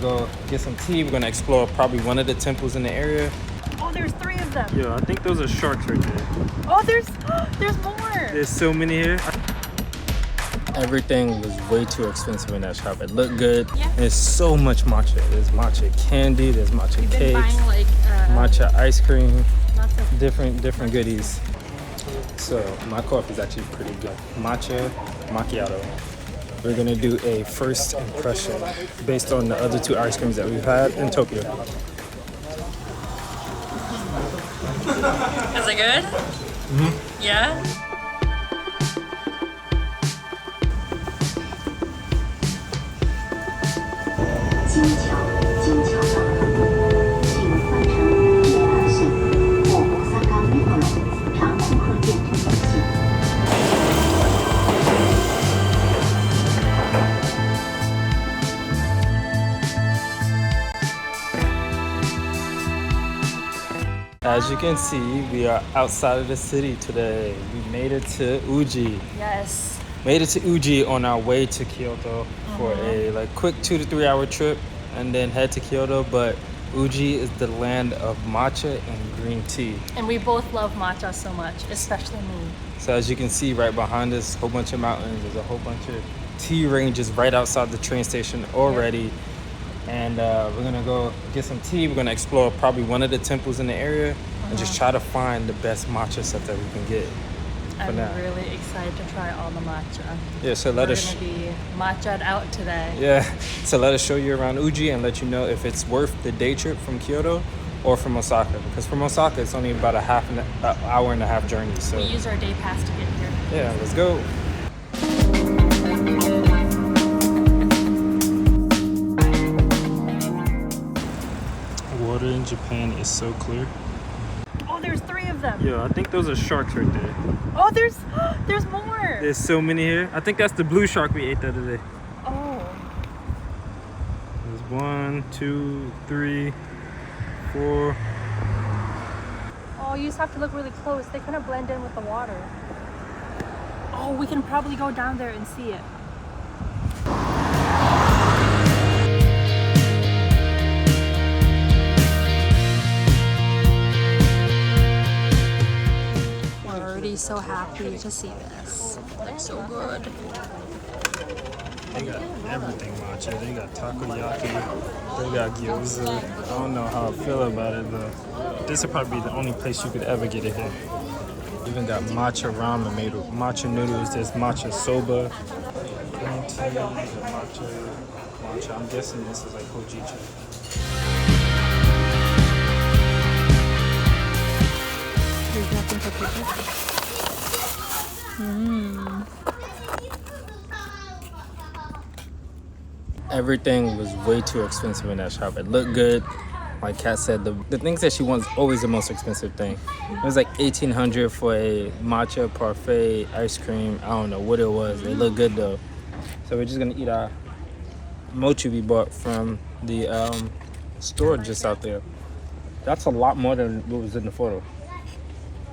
go get some tea. We're gonna explore probably one of the temples in the area. Oh, there's 3 of them. Yeah, I think those are sharks right there. Oh, there's more. There's so many here. Everything was way too expensive in that shop. It looked good. Yeah. There's so much matcha. There's matcha candy. There's matcha We've been cakes. buying like Matcha ice cream. lots of Different goodies. So my coffee is actually pretty good. Matcha macchiato. We're gonna do a first impression based on the other 2 ice creams that we've had in Tokyo. Is it good? Mm-hmm. Yeah? As you can see, we are outside of the city today. We made it to Uji. Yes. Made it to Uji on our way to Kyoto for a quick 2 to 3 hour trip and then head to Kyoto. But Uji is the land of matcha and green tea. And we both love matcha so much, especially me. So as you can see right behind us, a whole bunch of mountains. There's a whole bunch of tea ranges right outside the train station already. Yeah. And we're gonna go get some tea. We're gonna explore probably one of the temples in the area and just try to find the best matcha stuff that we can get. I'm really excited to try all the matcha. Yeah, so We're gonna be matcha'd out today. Yeah, so let us show you around Uji and let you know if it's worth the day trip from Kyoto or from Osaka. Because from Osaka, it's only about an hour and a half journey. So we use our day pass to get here. Yeah, let's go. Water in Japan is so clear. Oh, there's 3 of them. Yeah, I think those are sharks right there. Oh, there's more. There's so many here. I think that's the blue shark we ate the other day. Oh. There's 1, 2, 3, 4. Oh, you just have to look really close. They kind of blend in with the water. Oh, we can probably go down there and see it. So happy to see this. It looks so good. They got everything matcha. They got takoyaki. They got gyoza. I don't know how I feel about it though. This would probably be the only place you could ever get it here. Even got matcha ramen made with matcha noodles. There's matcha soba. Green tea, matcha. I'm guessing this is like hojicha. There's nothing for people. Everything was way too expensive in that shop. It looked good. Like Kat said, the things that she wants always the most expensive thing. It was like $1,800 for a matcha parfait ice cream. I don't know what it was. It looked good though. So we're just gonna eat our mochi we bought from the store just out there. That's a lot more than what was in the photo.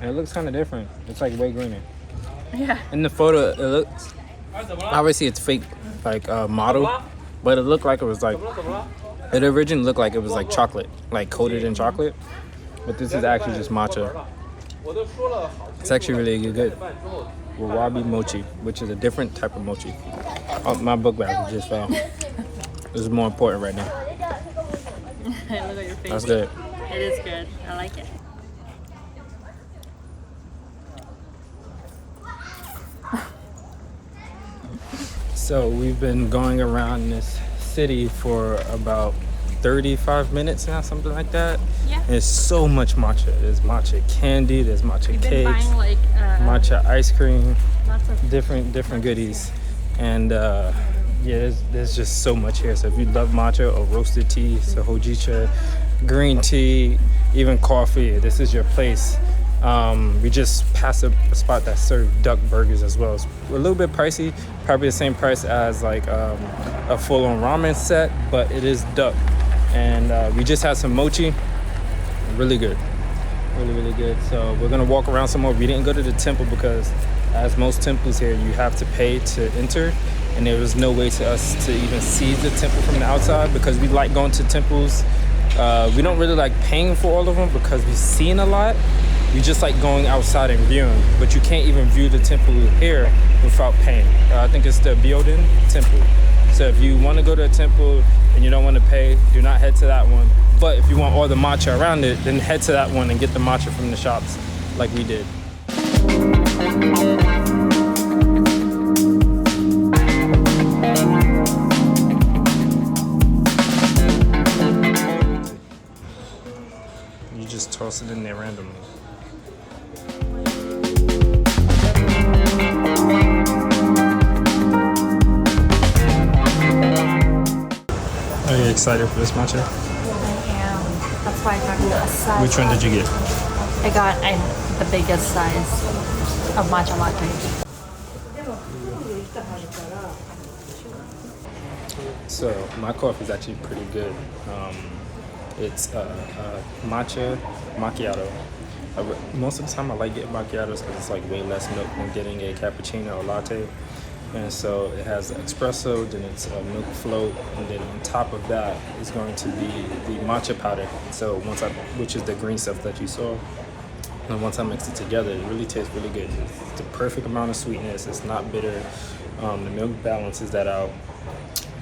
And it looks kind of different. It's like way greener. Yeah. In the photo, it looks, obviously it's fake, like model, but it looked like it was like, it originally looked like it was like chocolate, like coated in chocolate. But this is actually just matcha. It's actually really good. Warabimochi, which is a different type of mochi. Oh, my book bag just fell. This is more important right now. Look at your face. That's good. It is good. I like it. So we've been going around this city for about 35 minutes now, something like that. Yeah. There's so much matcha. There's matcha candy, there's matcha We've been cakes, buying like matcha ice cream, lots of different goodies. And yeah, there's just so much here. So if you love matcha or roasted tea, so hojicha, green tea, even coffee, this is your place. We just passed a spot that served duck burgers as well. It's a little bit pricey, probably the same price as like a full-on ramen set, but it is duck. And we just had some mochi, really good, really good. So we're gonna walk around some more. We didn't go to the temple because, as most temples here, you have to pay to enter. and there was no way to us to even see the temple from the outside because we like going to temples. We don't really like paying for all of them because we've seen a lot. We just like going outside and viewing, but you can't even view the temple here without paying. I think it's the Byoden temple. So if you want to go to a temple and you don't want to pay, do not head to that one. But if you want all the matcha around it, then head to that one and get the matcha from the shops like we did. You just toss it in there randomly. Are you excited for this matcha? I am. That's why I got a size. Which one did you get? I got the biggest size of matcha latte. So my coffee is actually pretty good. It's matcha macchiato. Most of the time I like getting macchiatos because it's like way less milk than getting a cappuccino or latte. And so it has espresso, then it's a milk float, and then on top of that is going to be the matcha powder. So which is the green stuff that you saw. And once I mix it together, it really tastes really good. It's the perfect amount of sweetness. It's not bitter. The milk balances that out.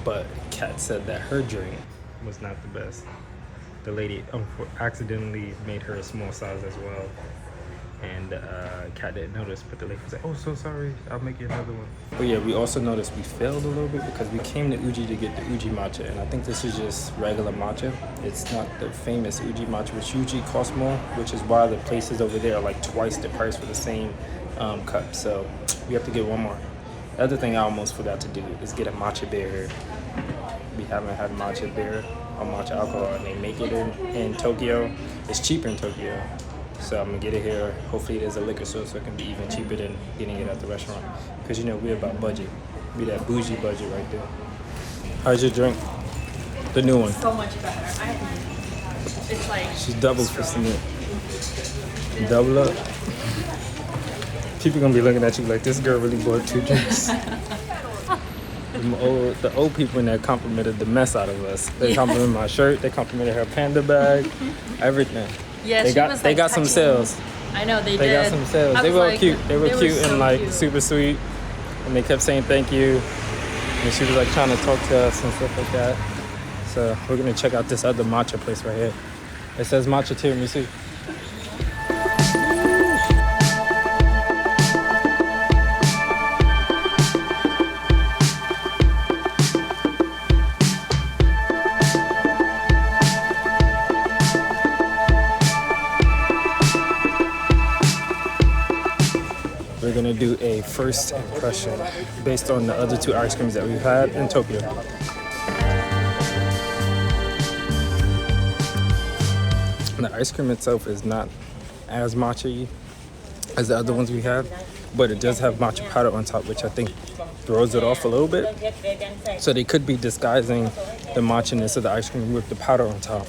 But Kat said that her drink was not the best. The lady accidentally made her a small size as well. And Kat didn't notice, but the lady was like, "Oh, so sorry, I'll make you another one." But yeah, we also noticed we failed a little bit because we came to Uji to get the Uji matcha, and I think this is just regular matcha. It's not the famous Uji matcha, which usually costs more, which is why the places over there are like twice the price for the same cup. So we have to get one more. The other thing I almost forgot to do is get a matcha beer here. We haven't had matcha beer or matcha alcohol, and they make it in Tokyo. It's cheaper in Tokyo. So I'm gonna get it here. Hopefully there's a liquor store so it can be even cheaper than getting it at the restaurant. Because you know, we're about budget. Be that bougie budget right there. How's your drink? The new one. So much better. It's like... She's double fisting it. Double up. People gonna be looking at you like, this girl really bought 2 drinks. The old people in there complimented the mess out of us. They complimented my shirt. They complimented her panda bag. Everything. Yeah, they got some sales. I know they did. They got some sales. They were like, cute. They were cute and like cute. Super sweet. And they kept saying thank you. And she was like trying to talk to us and stuff like that. So we're gonna check out this other matcha place right here. It says matcha tiramisu. We're gonna do a first impression based on the other 2 ice creams that we've had in Tokyo. The ice cream itself is not as matcha-y as the other ones we had, but it does have matcha powder on top, which I think throws it off a little bit. So they could be disguising the matcha-ness of the ice cream with the powder on top.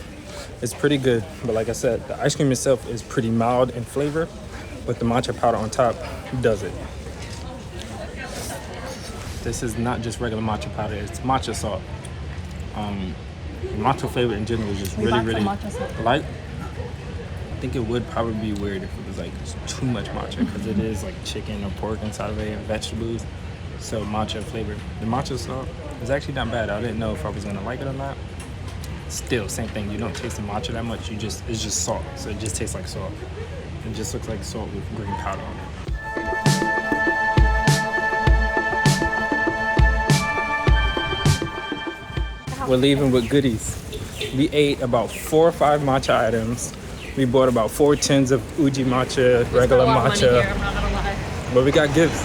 It's pretty good, but like I said, the ice cream itself is pretty mild in flavor, but the matcha powder on top does it. This is not just regular matcha powder, it's matcha salt. Matcha flavor in general is just really light. I think it would probably be weird if it was like too much matcha, because it is like chicken or pork inside of it and vegetables. So matcha flavor. The matcha salt is actually not bad. I didn't know if I was gonna like it or not. Still, same thing. You don't taste the matcha that much. It's just salt. So it just tastes like salt. It just looks like salt with green powder on it. We're leaving with goodies. We ate about 4 or 5 matcha items. We bought about 4 tins of Uji matcha, regular matcha. Here, I'm not gonna lie. But we got gifts.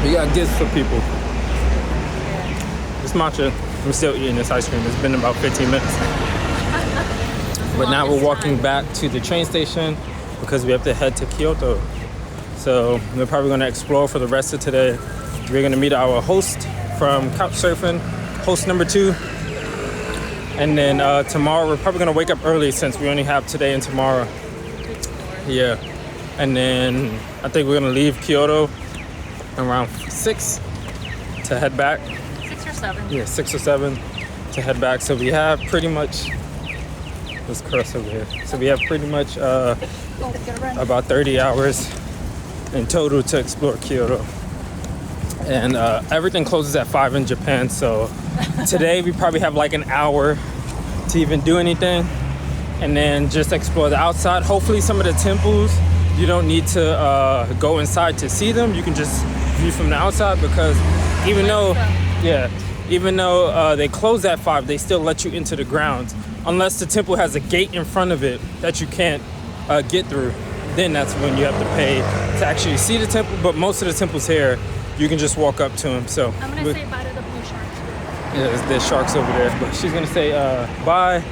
We got gifts for people. This matcha, I'm still eating this ice cream. It's been about 15 minutes. But now we're walking back to the train station because we have to head to Kyoto. So we're probably gonna explore for the rest of today. We're gonna meet our host from couchsurfing, host number 2. And then tomorrow we're probably gonna wake up early since we only have today and tomorrow. Yeah. And then I think we're gonna leave Kyoto around 6. to head back. 6 or 7. Yeah, 6 or 7 to head back. So we have pretty much, let's cross over here. So we have pretty much about 30 hours in total to explore Kyoto. And everything closes at 5 in Japan. So today we probably have like an hour to even do anything. And then just explore the outside. Hopefully some of the temples, you don't need to go inside to see them. You can just view from the outside, because even though they close at 5, they still let you into the grounds. Unless the temple has a gate in front of it that you can't get through. Then that's when you have to pay to actually see the temple. But most of the temples here, you can just walk up to them. So I'm gonna say bye to the blue sharks. Yeah, there's sharks over there. But she's gonna say bye.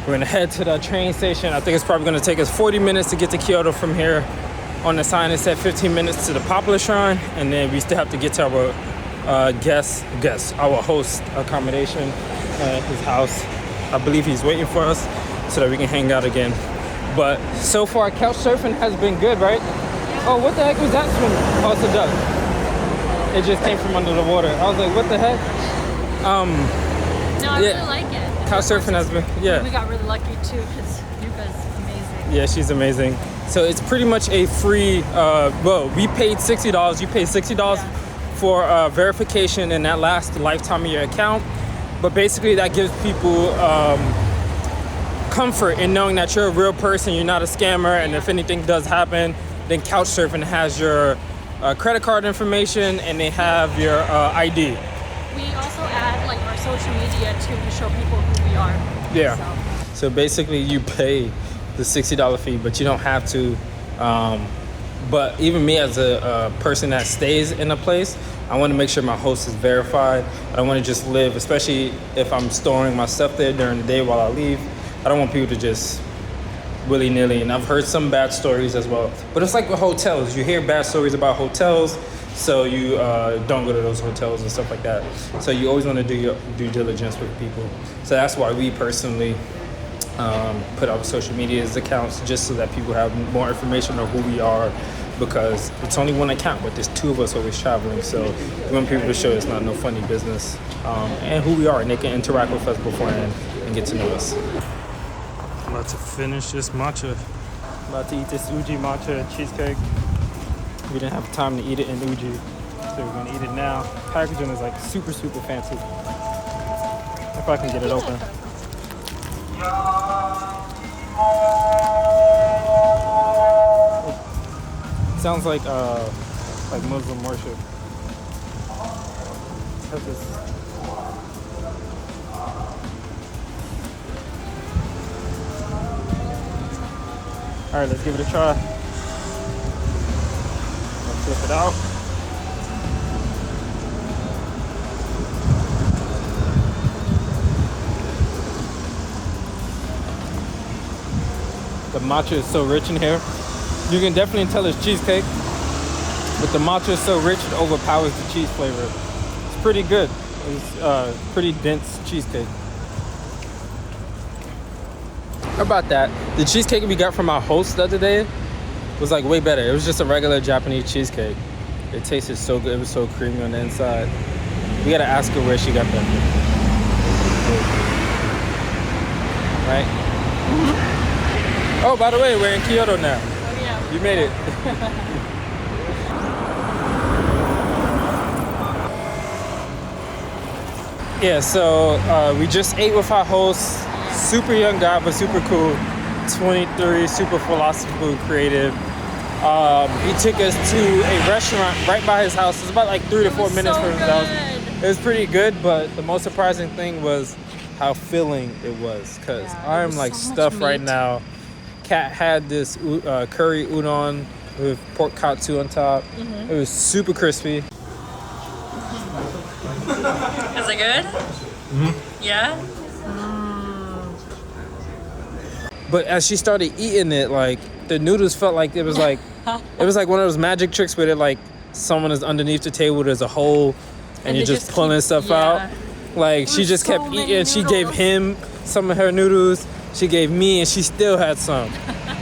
We're gonna head to the train station. I think it's probably gonna take us 40 minutes to get to Kyoto from here. On the sign it said 15 minutes to the Poplar Shrine, and then we still have to get to our our host accommodation, his house. I believe he's waiting for us so that we can hang out again. But so far, couch surfing has been good, right? Oh, what the heck was that swim? Oh, it's a duck. It just came from under the water. I was like, what the heck? No, I really like it. Couch surfing has been, yeah. We got really lucky too, because Yuka's amazing. Yeah, she's amazing. So it's pretty much a free, well, we paid $60. You paid $60 for verification, and that lasts the lifetime of your account. But basically that gives people comfort in knowing that you're a real person, you're not a scammer, and if anything does happen, then Couchsurfing has your credit card information, and they have your ID. We also add like our social media too to show people who we are. Yeah. So basically you pay the $60 fee, but you don't have to. But even me as a person that stays in a place, I want to make sure my host is verified. I don't want to just live, especially if I'm storing my stuff there during the day while I leave. I don't want people to just willy-nilly. And I've heard some bad stories as well. But it's like with hotels. You hear bad stories about hotels, so you don't go to those hotels and stuff like that. So you always want to do your due diligence with people. So that's why we personally put up social media accounts, just so that people have more information on who we are, because it's only one account, but there's 2 of us always traveling. So we want people to show it's not no funny business, and who we are, and they can interact with us beforehand and get to know us. I'm about to finish this matcha. I'm about to eat this Uji matcha cheesecake. We didn't have time to eat it in Uji, so we're gonna eat it now. Packaging is like super, super fancy. If I can get it open. It sounds like Muslim worship. What's this? All right, let's give it a try. Let's flip it out. The matcha is so rich in here. You can definitely tell it's cheesecake, but the matcha is so rich it overpowers the cheese flavor. It's pretty good. It's pretty dense cheesecake. How about that? The cheesecake we got from our host the other day was like way better. It was just a regular Japanese cheesecake. It tasted so good. It was so creamy on the inside. We gotta ask her where she got that. Right? Mm-hmm. Oh, by the way, we're in Kyoto now. Oh, yeah. You made it. Yeah, so we just ate with our host. Super young guy, but super cool. 23, super philosophical, creative. He took us to a restaurant right by his house. It's about like 3 to 4 minutes from his house. It was pretty good, but the most surprising thing was how filling it was. Because I'm like so stuffed right now. Kat had this curry udon with pork katsu on top. Mm-hmm. It was super crispy. Is it good? Mm-hmm. Yeah? But as she started eating it, like the noodles felt like it was like one of those magic tricks where it like someone is underneath the table, there's a hole, and you're just pulling stuff out. Like she just kept eating. She gave him some of her noodles. She gave me, and she still had some.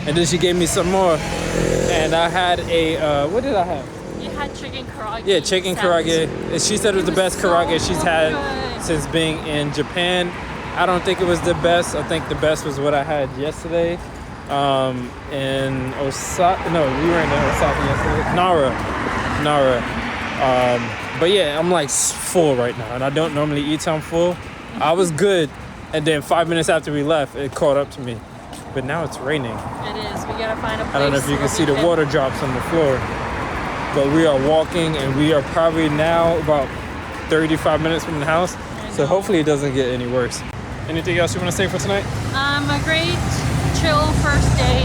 And then she gave me some more. And I had a what did I have? You had had chicken karaage. Yeah, chicken karaage. She said it was the best karaage she's had since being in Japan. I don't think it was the best. I think the best was what I had yesterday in Osaka. No, we were in Osaka yesterday. Nara. But yeah, I'm like full right now, and I don't normally eat till I'm full. I was good, and then 5 minutes after we left, it caught up to me. But now it's raining. It is. We gotta find a place. I don't know if you can see the water drops on the floor, but we are walking, and we are probably now about 35 minutes from the house. So hopefully it doesn't get any worse. Anything else you want to say for tonight? A great chill first day